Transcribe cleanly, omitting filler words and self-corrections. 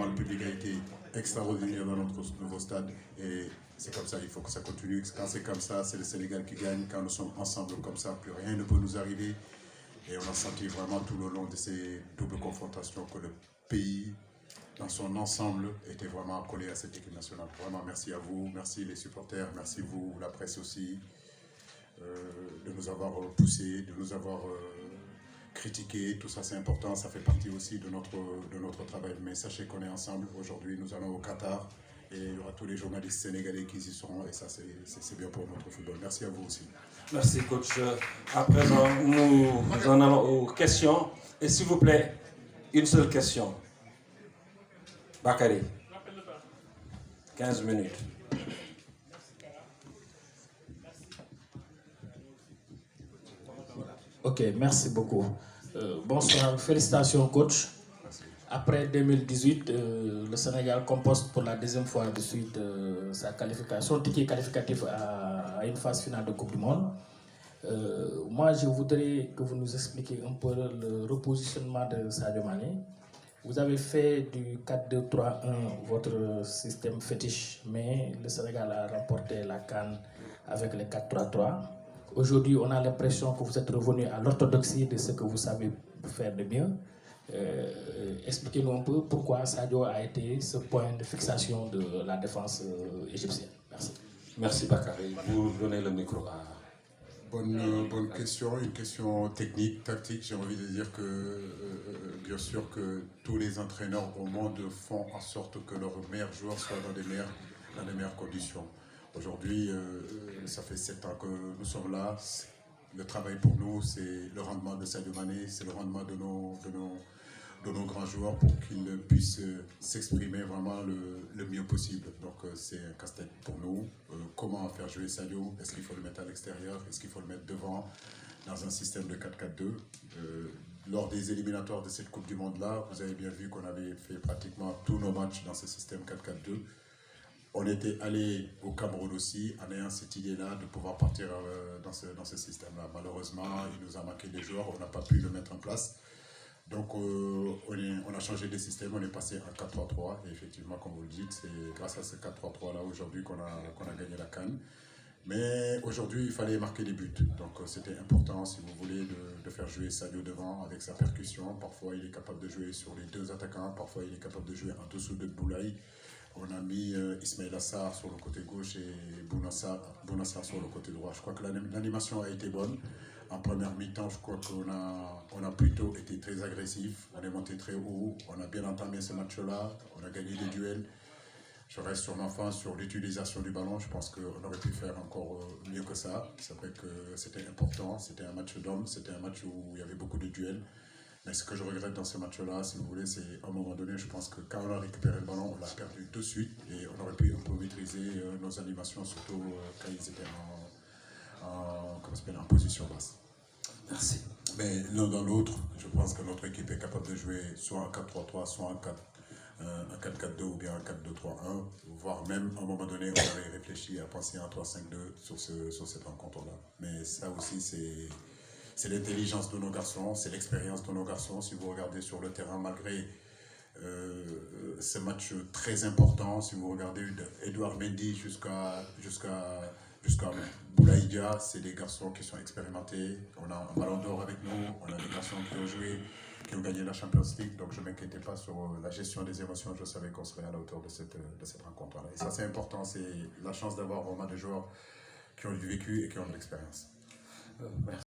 le public a été extraordinaire dans notre nouveau stade. Et c'est comme ça, il faut que ça continue. Quand c'est comme ça, c'est le Sénégal qui gagne. Quand nous sommes ensemble comme ça, plus rien ne peut nous arriver. Et on a senti vraiment tout le long de ces doubles confrontations que le pays, dans son ensemble, était vraiment collé à cette équipe nationale. Vraiment, merci à vous, merci les supporters, merci vous, la presse aussi, de nous avoir poussés, de nous avoir critiqués. Tout ça, c'est important, ça fait partie aussi de notre travail. Mais sachez qu'on est ensemble. Aujourd'hui, nous allons au Qatar et il y aura tous les journalistes sénégalais qui y seront. Et ça, c'est bien pour notre football. Merci à vous aussi. Merci, coach. À présent, nous en allons aux questions. Et s'il vous plaît, une seule question. Bakary. 15 minutes. Ok, merci beaucoup. Bonsoir, félicitations coach. Après 2018, le Sénégal compose pour la deuxième fois de suite sa qualification, son ticket qualificatif à une phase finale de Coupe du Monde. Moi, je voudrais que vous nous expliquiez un peu le repositionnement de Sadio Mané. Vous avez fait du 4-2-3-1 votre système fétiche, mais le Sénégal a remporté la CAN avec le 4-3-3. Aujourd'hui, on a l'impression que vous êtes revenu à l'orthodoxie de ce que vous savez faire de mieux. Expliquez-nous un peu pourquoi Sadio a été ce point de fixation de la défense égyptienne. Merci. Merci Bakary. Vous donnez le micro à... Bonne question, une question technique, tactique. J'ai envie de dire que, bien sûr, que tous les entraîneurs au monde font en sorte que leurs meilleurs joueurs soient dans les meilleures conditions. Aujourd'hui, ça fait 7 ans que nous sommes là. Le travail pour nous, c'est le rendement de Sadio Mané, c'est le rendement de nos grands joueurs pour qu'ils puissent s'exprimer vraiment le mieux possible. Donc c'est un casse-tête pour nous. Comment faire jouer Sadio? Est-ce qu'il faut le mettre à l'extérieur? Est-ce qu'il faut le mettre devant dans un système de 4-4-2? Lors des éliminatoires de cette Coupe du Monde-là, vous avez bien vu qu'on avait fait pratiquement tous nos matchs dans ce système 4-4-2. On était allé au Cameroun aussi en ayant cette idée-là de pouvoir partir dans ce système-là. Malheureusement, il nous a manqué des joueurs, on n'a pas pu le mettre en place. Donc on a changé de système, on est passé en 4-3-3 et effectivement, comme vous le dites, c'est grâce à ce 4-3-3 là aujourd'hui qu'on a gagné la CAN. Mais aujourd'hui, il fallait marquer des buts. Donc c'était important, si vous voulez, de faire jouer Sadio devant avec sa percussion. Parfois, il est capable de jouer sur les deux attaquants, parfois il est capable de jouer en dessous de Boulaye. On a mis Ismail Assar sur le côté gauche et Bounassar sur le côté droit. Je crois que l'animation a été bonne. En première mi-temps, je crois qu'on a plutôt été très agressif. On est monté très haut. On a bien entamé ce match-là. On a gagné des duels. Je reste sur ma fin sur l'utilisation du ballon. Je pense qu'on aurait pu faire encore mieux que ça. C'est vrai que c'était important. C'était un match d'hommes. C'était un match où il y avait beaucoup de duels. Mais ce que je regrette dans ce match-là, si vous voulez, c'est à un moment donné, je pense que quand on a récupéré le ballon, on l'a perdu de suite et on aurait pu un peu maîtriser nos animations, surtout quand ils étaient en position basse. Merci. Mais l'un dans l'autre, je pense que notre équipe est capable de jouer soit en 4-3-3, soit en 4-4-2 ou bien en 4-2-3-1, voire même à un moment donné, on avait réfléchi à penser en 3-5-2 sur cette rencontre-là. Mais ça aussi, c'est l'intelligence de nos garçons, c'est l'expérience de nos garçons. Si vous regardez sur le terrain, malgré ce match très important, si vous regardez Edouard Mendy jusqu'à Boulaïdia, c'est des garçons qui sont expérimentés. On a un ballon d'or avec nous, on a des garçons qui ont joué, qui ont gagné la Champions League. Donc je ne m'inquiétais pas sur la gestion des émotions, je savais qu'on serait à la hauteur de cette rencontre-là. Et ça c'est important, c'est la chance d'avoir vraiment des joueurs qui ont du vécu et qui ont de l'expérience. Merci.